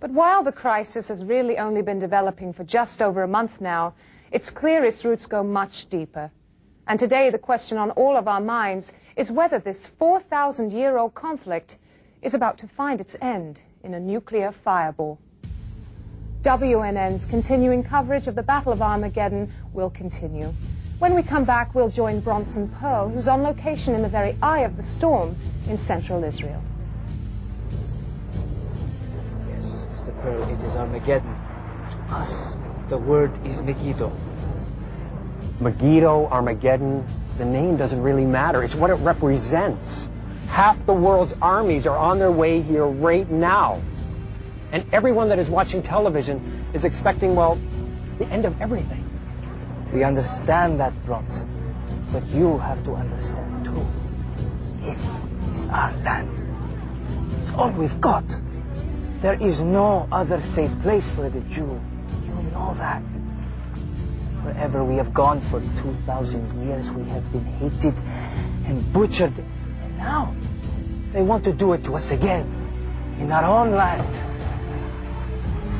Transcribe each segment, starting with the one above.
But while the crisis has really only been developing for just over a month now, it's clear its roots go much deeper. And today the question on all of our minds is whether this 4,000-year-old conflict is about to find its end in a nuclear fireball. WNN's continuing coverage of the Battle of Armageddon will continue. When we come back, we'll join Bronson Pearl, who's on location in the very eye of the storm in central Israel. Yes, Mr. Pearl, it is Armageddon. To us, the word is Megiddo. Megiddo, Armageddon, the name doesn't really matter. It's what it represents. Half the world's armies are on their way here right now. And everyone that is watching television is expecting, well, the end of everything. We understand that, Bronson. But you have to understand, too. This is our land. It's all we've got. There is no other safe place for the Jew. You know that. Wherever we have gone for 2,000 years, we have been hated and butchered. And now, they want to do it to us again, in our own land.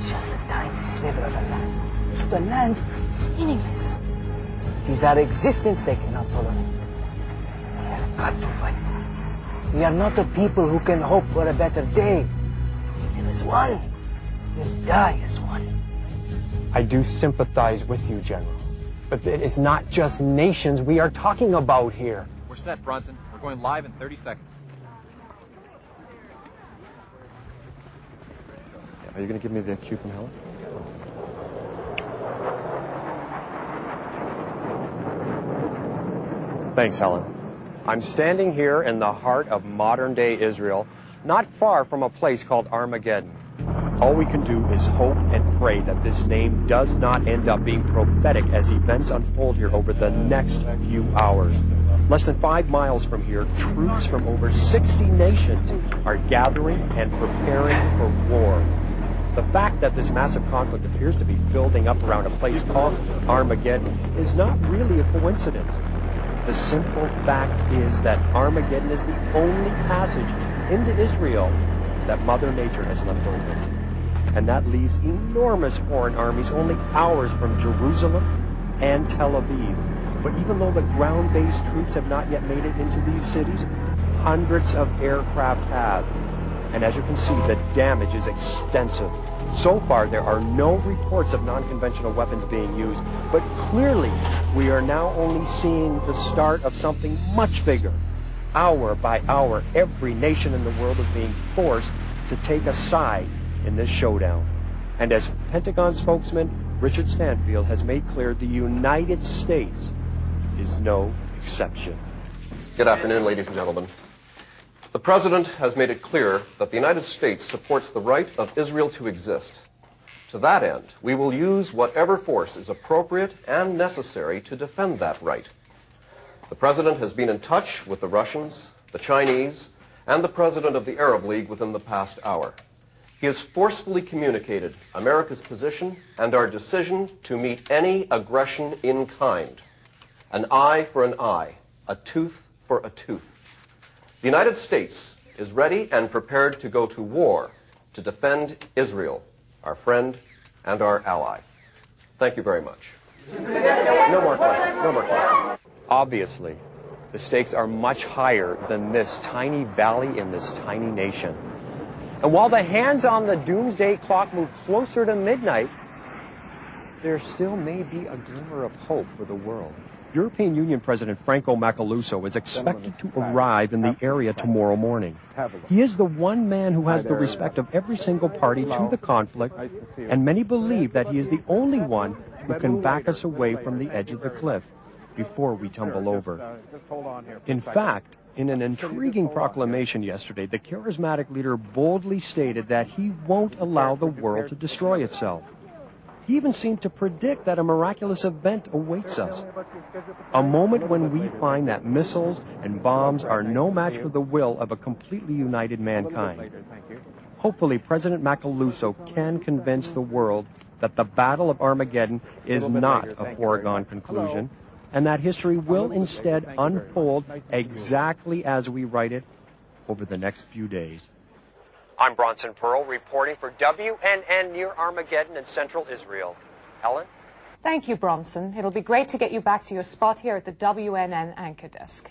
It's just a tiny sliver of a land. So the land is meaningless. It is our existence they cannot tolerate. We have got to fight. We are not a people who can hope for a better day. We live as one. We die as one. I do sympathize with you, General. But it is not just nations we are talking about here. We're set, Bronson. We're going live in 30 seconds. Are you going to give me the cue from Helen? Thanks, Helen. I'm standing here in the heart of modern-day Israel, not far from a place called Armageddon. All we can do is hope and pray that this name does not end up being prophetic as events unfold here over the next few hours. Less than 5 miles from here, troops from over 60 nations are gathering and preparing for war. The fact that this massive conflict appears to be building up around a place called Armageddon is not really a coincidence. The simple fact is that Armageddon is the only passage into Israel that Mother Nature has left open. And that leaves enormous foreign armies only hours from Jerusalem and Tel Aviv. But even though the ground-based troops have not yet made it into these cities, hundreds of aircraft have. And as you can see, the damage is extensive. So far, there are no reports of non-conventional weapons being used, but clearly, we are now only seeing the start of something much bigger. Hour by hour, every nation in the world is being forced to take a side in this showdown. And as Pentagon spokesman Richard Stanfield has made clear, the United States is no exception. Good afternoon, ladies and gentlemen. The President has made it clear that the United States supports the right of Israel to exist. To that end, we will use whatever force is appropriate and necessary to defend that right. The President has been in touch with the Russians, the Chinese, and the President of the Arab League within the past hour. He has forcefully communicated America's position and our decision to meet any aggression in kind. An eye for an eye, a tooth for a tooth. The United States is ready and prepared to go to war to defend Israel, our friend and our ally. Thank you very much. No more questions. No more questions. Obviously, the stakes are much higher than this tiny valley in this tiny nation. And while the hands on the doomsday clock move closer to midnight, there still may be a glimmer of hope for the world. European Union President Franco Macaluso is expected to arrive in the area tomorrow morning. He is the one man who has the respect of every single party to the conflict, and many believe that he is the only one who can back us away from the edge of the cliff before we tumble over. In fact, in an intriguing proclamation yesterday, the charismatic leader boldly stated that he won't allow the world to destroy itself. He even seemed to predict that a miraculous event awaits us. A moment when we find that missiles and bombs are no match for the will of a completely united mankind. Hopefully, President Macaluso can convince the world that the Battle of Armageddon is not a foregone conclusion, and that history will instead unfold exactly as we write it over the next few days. I'm Bronson Pearl reporting for WNN near Armageddon in central Israel. Helen? Thank you, Bronson. It'll be great to get you back to your spot here at the WNN anchor desk.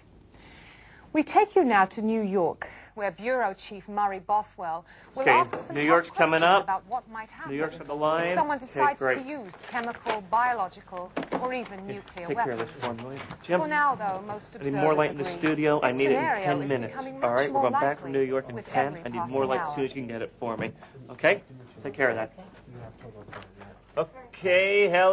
We take you now to New York, where Bureau Chief Murray Bothwell will ask some New York's tough coming questions up. about what might happen New York's on the line. if someone decides Okay, to great. use chemical, biological, or even nuclear Take care weapons. of this one, will you? Jim, For now, though, most I observers need more light in the agree studio. I this need it in scenario 10 is minutes. becoming All much right, we're more going back from likely New York in with 10. every I need passing more light hour. as soon as you can get it for me. Okay? Take care of that. Okay, Helen.